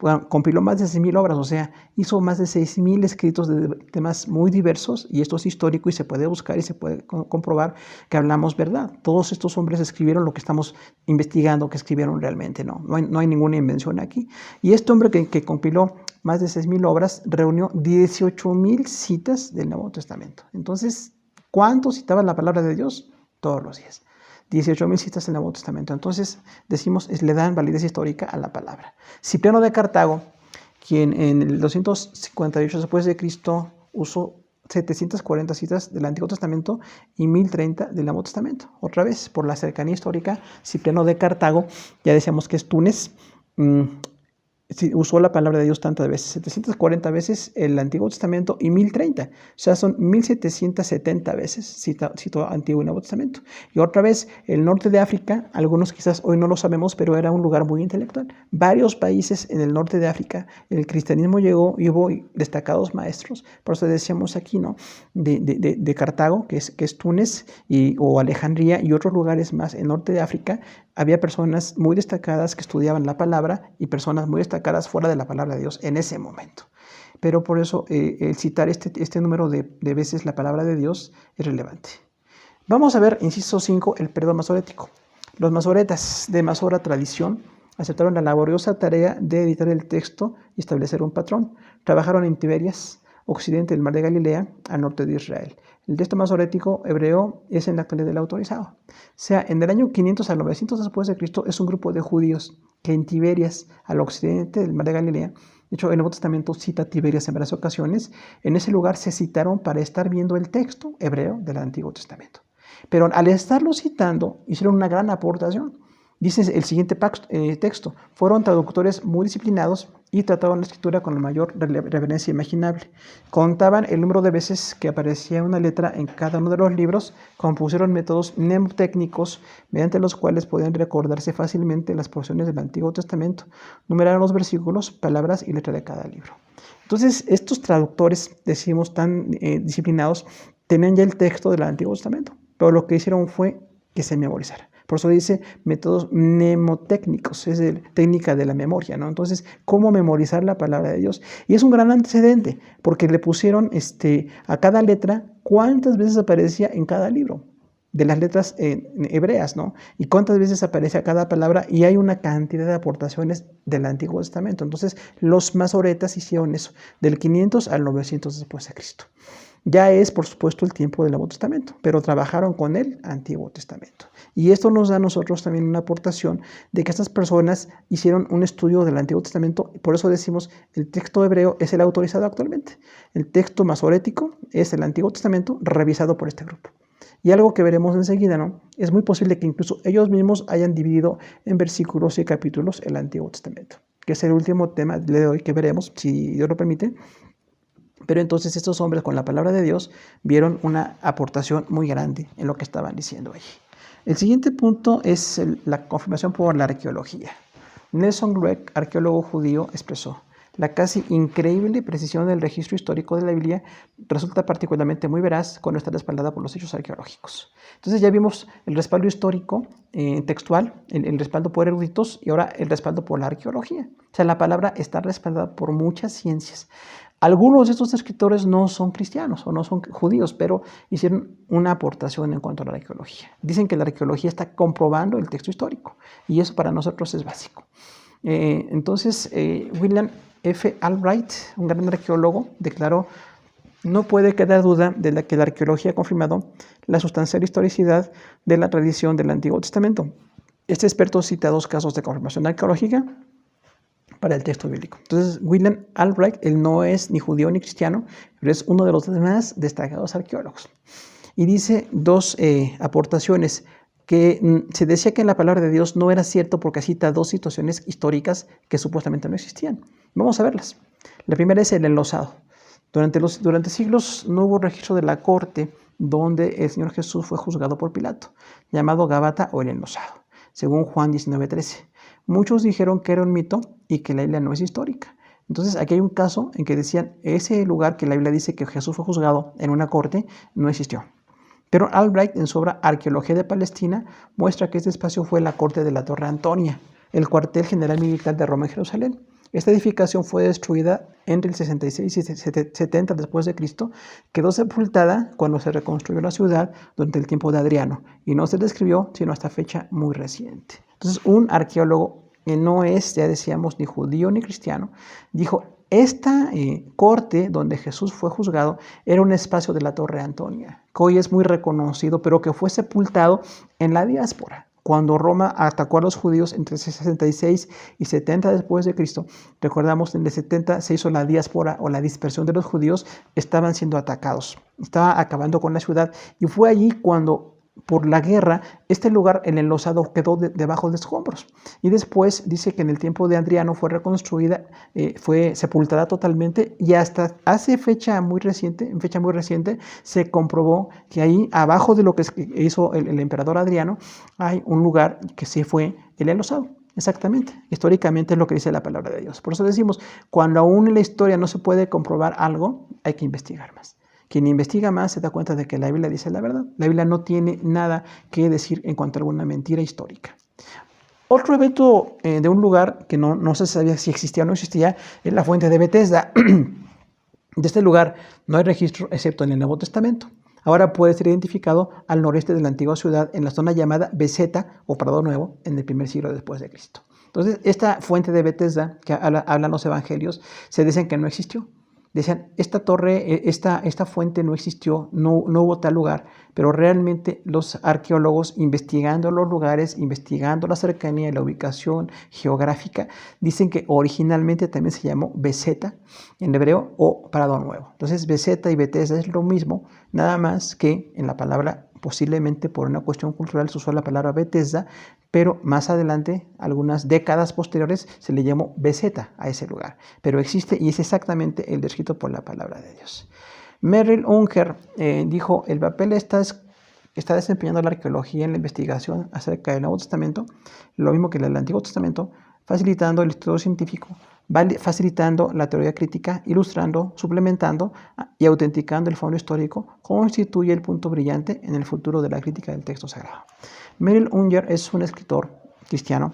S1: Bueno, compiló más de 6,000 obras, o sea, hizo más de 6,000 escritos de temas muy diversos, y esto es histórico y se puede buscar y se puede comprobar que hablamos verdad. Todos estos hombres escribieron lo que estamos investigando que escribieron realmente, no hay ninguna invención aquí. Y este hombre que compiló más de 6,000 obras reunió 18,000 citas del Nuevo Testamento. Entonces, ¿cuánto citaba la palabra de Dios? Todos los días. 18.000 citas en el Nuevo Testamento. Entonces, decimos, le dan validez histórica a la palabra. Cipriano de Cartago, quien en el 258 después de Cristo usó 740 citas del Antiguo Testamento y 1030 del Nuevo Testamento. Otra vez, por la cercanía histórica, Cipriano de Cartago, ya decíamos que es Túnez, usó la palabra de Dios tantas veces, 740 veces el Antiguo Testamento y 1030, o sea, son 1770 veces citó Antiguo y Nuevo Testamento. Y otra vez, el norte de África, algunos quizás hoy no lo sabemos, pero era un lugar muy intelectual. Varios países en el norte de África, el cristianismo llegó y hubo destacados maestros, por eso decíamos aquí, ¿no? De Cartago, que es Túnez, o Alejandría y otros lugares más en el norte de África, había personas muy destacadas que estudiaban la palabra y personas muy destacadas fuera de la palabra de Dios en ese momento. Pero por eso el citar este número de veces la palabra de Dios es relevante. Vamos a ver, inciso 5, el periodo masorético. Los masoretas de Masora tradición aceptaron la laboriosa tarea de editar el texto y establecer un patrón. Trabajaron en Tiberias, occidente del mar de Galilea, al norte de Israel. El texto masorético hebreo es en la actualidad el autorizado. O sea, en el año 500 al 900 después de Cristo es un grupo de judíos que en Tiberias, al occidente del mar de Galilea, de hecho el Nuevo Testamento cita Tiberias en varias ocasiones, en ese lugar se citaron para estar viendo el texto hebreo del Antiguo Testamento. Pero al estarlo citando, hicieron una gran aportación. Dice el siguiente texto, fueron traductores muy disciplinados y trataban la escritura con la mayor reverencia imaginable. Contaban el número de veces que aparecía una letra en cada uno de los libros, compusieron métodos mnemotécnicos mediante los cuales podían recordarse fácilmente las porciones del Antiguo Testamento, numeraron los versículos, palabras y letra de cada libro. Entonces, estos traductores, decimos, tan disciplinados, tenían ya el texto del Antiguo Testamento, pero lo que hicieron fue que se memorizara. Por eso dice métodos mnemotécnicos, es técnica de la memoria, ¿no? Entonces, ¿cómo memorizar la palabra de Dios? Y es un gran antecedente, porque le pusieron a cada letra cuántas veces aparecía en cada libro de las letras hebreas, ¿no? Y cuántas veces aparece a cada palabra, y hay una cantidad de aportaciones del Antiguo Testamento. Entonces, los masoretas hicieron eso, del 500 al 900 después de Cristo. Ya es, por supuesto, el tiempo del Nuevo Testamento, pero trabajaron con el Antiguo Testamento. Y esto nos da a nosotros también una aportación de que estas personas hicieron un estudio del Antiguo Testamento, y por eso decimos el texto hebreo es el autorizado actualmente. El texto masorético es el Antiguo Testamento revisado por este grupo. Y algo que veremos enseguida, ¿no? Es muy posible que incluso ellos mismos hayan dividido en versículos y capítulos el Antiguo Testamento, que es el último tema de hoy que veremos, si Dios lo permite. Pero entonces estos hombres con la palabra de Dios vieron una aportación muy grande en lo que estaban diciendo allí. El siguiente punto es la confirmación por la arqueología. Nelson Glueck, arqueólogo judío, expresó: la casi increíble precisión del registro histórico de la Biblia resulta particularmente muy veraz cuando está respaldada por los hechos arqueológicos. Entonces ya vimos el respaldo histórico textual, el respaldo por eruditos, y ahora el respaldo por la arqueología. O sea, la palabra está respaldada por muchas ciencias. Algunos de estos escritores no son cristianos o no son judíos, pero hicieron una aportación en cuanto a la arqueología. Dicen que la arqueología está comprobando el texto histórico, y eso para nosotros es básico. Entonces, William F. Albright, un gran arqueólogo, declaró: no puede quedar duda de que la arqueología ha confirmado la sustancial historicidad de la tradición del Antiguo Testamento. Este experto cita dos casos de confirmación arqueológica para el texto bíblico. Entonces, William Albright, él no es ni judío ni cristiano, pero es uno de los más destacados arqueólogos. Y dice dos aportaciones, que se decía que en la palabra de Dios no era cierto porque cita dos situaciones históricas que supuestamente no existían. Vamos a verlas. La primera es el enlosado. Durante siglos no hubo registro de la corte donde el Señor Jesús fue juzgado por Pilato, llamado Gábata o el enlosado, según Juan 19:13. Muchos dijeron que era un mito y que la Biblia no es histórica. Entonces aquí hay un caso en que decían ese lugar que la Biblia dice que Jesús fue juzgado en una corte no existió. Pero Albright, en su obra Arqueología de Palestina, muestra que este espacio fue la corte de la Torre Antonia, el cuartel general militar de Roma en Jerusalén. Esta edificación fue destruida entre el 66 y 70 después de Cristo, quedó sepultada cuando se reconstruyó la ciudad durante el tiempo de Adriano, y no se describió sino hasta fecha muy reciente. Entonces, un arqueólogo que no es, ya decíamos, ni judío ni cristiano, dijo: Esta corte donde Jesús fue juzgado era un espacio de la Torre Antonia, que hoy es muy reconocido, pero que fue sepultado en la diáspora. Cuando Roma atacó a los judíos entre 66 y 70 después de Cristo, recordamos en el 70 se hizo la diáspora o la dispersión de los judíos, estaban siendo atacados, estaba acabando con la ciudad, y fue allí cuando por la guerra, este lugar, el enlosado, quedó debajo de escombros. Y después dice que en el tiempo de Adriano fue reconstruida, fue sepultada totalmente, y hasta hace fecha muy reciente, se comprobó que ahí, abajo de lo que hizo el emperador Adriano, hay un lugar que sí fue el enlosado. Exactamente, históricamente es lo que dice la palabra de Dios. Por eso decimos, cuando aún en la historia no se puede comprobar algo, hay que investigar más. Quien investiga más se da cuenta de que la Biblia dice la verdad. La Biblia no tiene nada que decir en cuanto a alguna mentira histórica. Otro evento de un lugar que no se sabía si existía o no existía es la fuente de Betesda. De este lugar no hay registro excepto en el Nuevo Testamento. Ahora puede ser identificado al noreste de la antigua ciudad en la zona llamada Beseta o Prado Nuevo en el primer siglo después de Cristo. Entonces, esta fuente de Betesda que hablan los evangelios se dicen que no existió. Decían, esta torre, esta fuente no existió, no hubo tal lugar, pero realmente los arqueólogos investigando los lugares, investigando la cercanía y la ubicación geográfica, dicen que originalmente también se llamó Beseta en hebreo o Prado Nuevo. Entonces Beseta y Betesda es lo mismo, nada más que en la palabra, posiblemente por una cuestión cultural se usó la palabra Betesda, pero más adelante, algunas décadas posteriores, se le llamó Beseta a ese lugar. Pero existe y es exactamente el descrito por la palabra de Dios. Merrill Unger dijo, el papel está desempeñando la arqueología en la investigación acerca del Nuevo Testamento, lo mismo que el Antiguo Testamento, facilitando el estudio científico, facilitando la teoría crítica, ilustrando, suplementando y autenticando el fondo histórico, constituye el punto brillante en el futuro de la crítica del texto sagrado. Merrill Unger es un escritor cristiano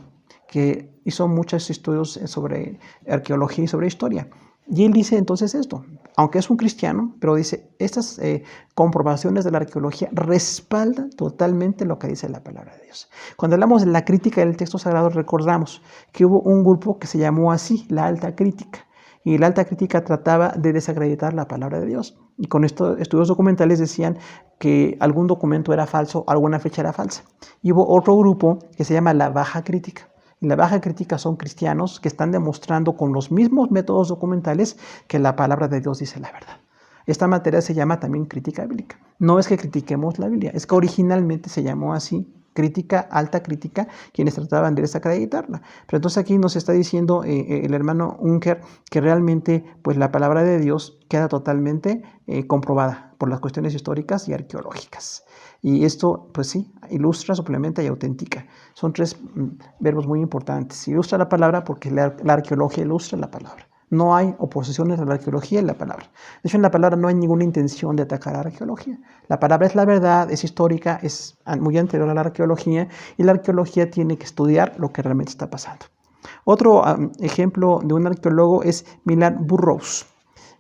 S1: que hizo muchos estudios sobre arqueología y sobre historia. Y él dice entonces esto, aunque es un cristiano, pero dice, estas comprobaciones de la arqueología respaldan totalmente lo que dice la palabra de Dios. Cuando hablamos de la crítica del texto sagrado, recordamos que hubo un grupo que se llamó así, la alta crítica. Y la alta crítica trataba de desacreditar la palabra de Dios. Y con estos estudios documentales decían que algún documento era falso, alguna fecha era falsa. Y hubo otro grupo que se llama la baja crítica. Y la baja crítica son cristianos que están demostrando con los mismos métodos documentales que la palabra de Dios dice la verdad. Esta materia se llama también crítica bíblica. No es que critiquemos la Biblia, es que originalmente se llamó así, crítica, alta crítica, quienes trataban de desacreditarla. Pero entonces aquí nos está diciendo el hermano Unger que realmente pues la palabra de Dios queda totalmente comprobada por las cuestiones históricas y arqueológicas. Y esto, pues sí, ilustra, suplementa y autentica. Son tres verbos muy importantes. Ilustra la palabra porque la arqueología ilustra la palabra. No hay oposiciones a la arqueología y la palabra. De hecho, en la palabra no hay ninguna intención de atacar a la arqueología. La palabra es la verdad, es histórica, es muy anterior a la arqueología, y la arqueología tiene que estudiar lo que realmente está pasando. Otro ejemplo de un arqueólogo es Millard Burrows.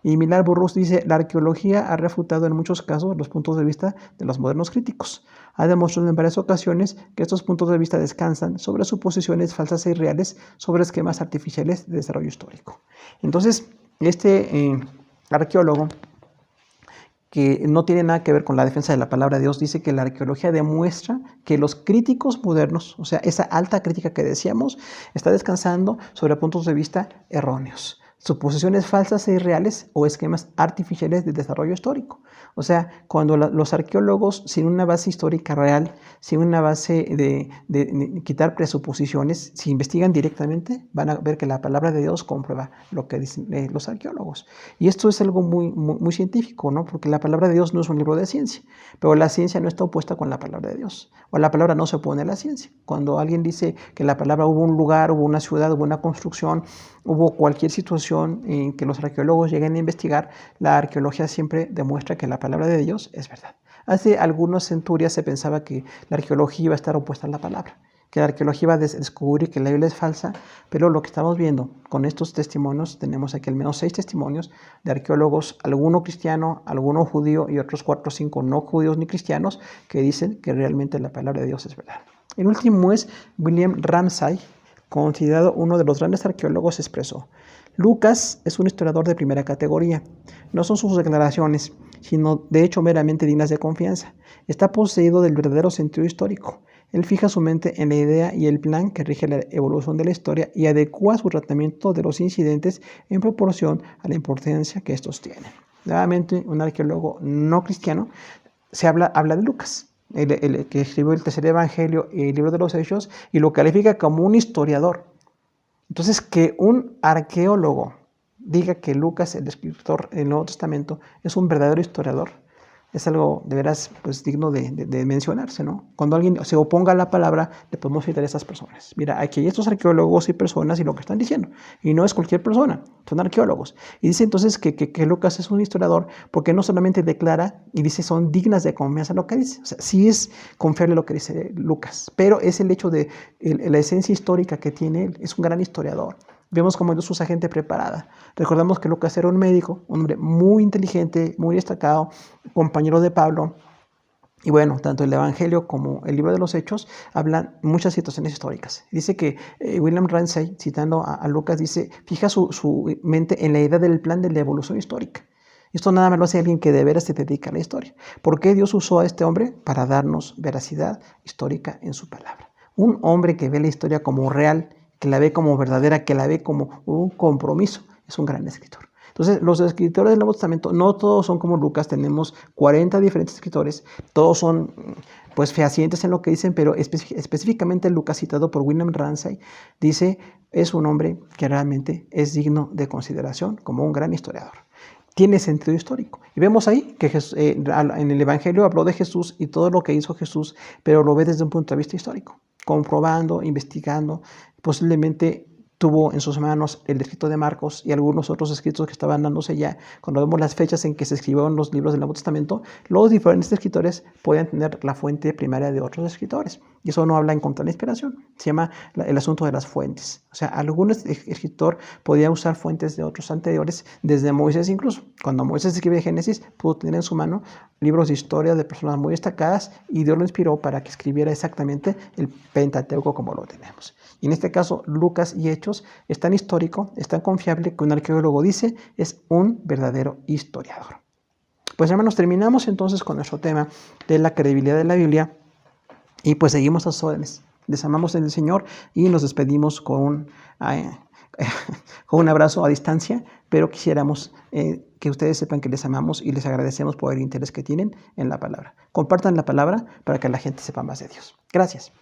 S1: Y Millard Burrows dice, la arqueología ha refutado en muchos casos los puntos de vista de los modernos críticos. Ha demostrado en varias ocasiones que estos puntos de vista descansan sobre suposiciones falsas e irreales sobre esquemas artificiales de desarrollo histórico. Entonces, este arqueólogo, que no tiene nada que ver con la defensa de la palabra de Dios, dice que la arqueología demuestra que los críticos modernos, o sea, esa alta crítica que decíamos, está descansando sobre puntos de vista erróneos, suposiciones falsas e irreales o esquemas artificiales de desarrollo histórico. O sea, cuando los arqueólogos, sin una base histórica real, sin una base de quitar presuposiciones, si investigan directamente, van a ver que la palabra de Dios comprueba lo que dicen los arqueólogos. Y esto es algo muy científico, ¿no? Porque la palabra de Dios no es un libro de ciencia, pero la ciencia no está opuesta con la palabra de Dios. O la palabra no se opone a la ciencia. Cuando alguien dice que la palabra hubo un lugar, hubo una ciudad, hubo una construcción, hubo cualquier situación en que los arqueólogos lleguen a investigar, la arqueología siempre demuestra que la palabra de Dios es verdad. Hace algunas centurias se pensaba que la arqueología iba a estar opuesta a la palabra, que la arqueología iba a descubrir que la Biblia es falsa, pero lo que estamos viendo con estos testimonios, tenemos aquí al menos 6 testimonios de arqueólogos, alguno cristiano, alguno judío y otros 4 o 5 no judíos ni cristianos, que dicen que realmente la palabra de Dios es verdad. El último es William Ramsay, considerado uno de los grandes arqueólogos, expresó: Lucas es un historiador de primera categoría. No son sus declaraciones, sino de hecho meramente dignas de confianza. Está poseído del verdadero sentido histórico. Él fija su mente en la idea y el plan que rige la evolución de la historia y adecua su tratamiento de los incidentes en proporción a la importancia que estos tienen. Nuevamente, un arqueólogo no cristiano habla de Lucas, el que escribió el tercer evangelio y el libro de los Hechos, y lo califica como un historiador. Entonces, que un arqueólogo diga que Lucas, el escritor del Nuevo Testamento, es un verdadero historiador, es algo de veras pues, digno de mencionarse, ¿no? Cuando alguien se oponga a la palabra, le podemos citar a estas personas. Mira, aquí hay estos arqueólogos y personas y lo que están diciendo. Y no es cualquier persona, son arqueólogos. Y dice entonces que Lucas es un historiador porque no solamente declara y dice son dignas de confianza lo que dice. O sea, sí es confiable lo que dice Lucas, pero es el hecho de la esencia histórica que tiene él. Es un gran historiador. Vemos cómo Dios usa gente preparada. Recordamos que Lucas era un médico, un hombre muy inteligente, muy destacado, compañero de Pablo. Y bueno, tanto el Evangelio como el libro de los Hechos hablan muchas situaciones históricas. Dice que William Ramsay, citando a Lucas, dice, fija su mente en la idea del plan de la evolución histórica. Esto nada más lo hace alguien que de veras se dedica a la historia. ¿Por qué Dios usó a este hombre? Para darnos veracidad histórica en su palabra. Un hombre que ve la historia como real, que la ve como verdadera, que la ve como un compromiso, es un gran escritor. Entonces, los escritores del Nuevo Testamento, no todos son como Lucas, tenemos 40 diferentes escritores, todos son pues fehacientes en lo que dicen, pero específicamente Lucas, citado por William Ramsay, dice, es un hombre que realmente es digno de consideración como un gran historiador. Tiene sentido histórico. Y vemos ahí que en el Evangelio habló de Jesús y todo lo que hizo Jesús, pero lo ve desde un punto de vista histórico, comprobando, investigando, posiblemente tuvo en sus manos el escrito de Marcos y algunos otros escritos que estaban dándose ya. Cuando vemos las fechas en que se escribieron los libros del Nuevo Testamento, los diferentes escritores pueden tener la fuente primaria de otros escritores. Y eso no habla en contra de la inspiración. Se llama el asunto de las fuentes. O sea, algún escritor podía usar fuentes de otros anteriores, desde Moisés incluso. Cuando Moisés escribe Génesis, pudo tener en su mano libros de historia de personas muy destacadas y Dios lo inspiró para que escribiera exactamente el Pentateuco como lo tenemos. Y en este caso, Lucas y Hechos es tan histórico, es tan confiable que un arqueólogo dice es un verdadero historiador. Pues hermanos, terminamos entonces con nuestro tema de la credibilidad de la Biblia y pues seguimos a sus órdenes. Les amamos en el Señor y nos despedimos con un abrazo a distancia, pero quisiéramos que ustedes sepan que les amamos y les agradecemos por el interés que tienen en la palabra. Compartan la palabra para que la gente sepa más de Dios. Gracias.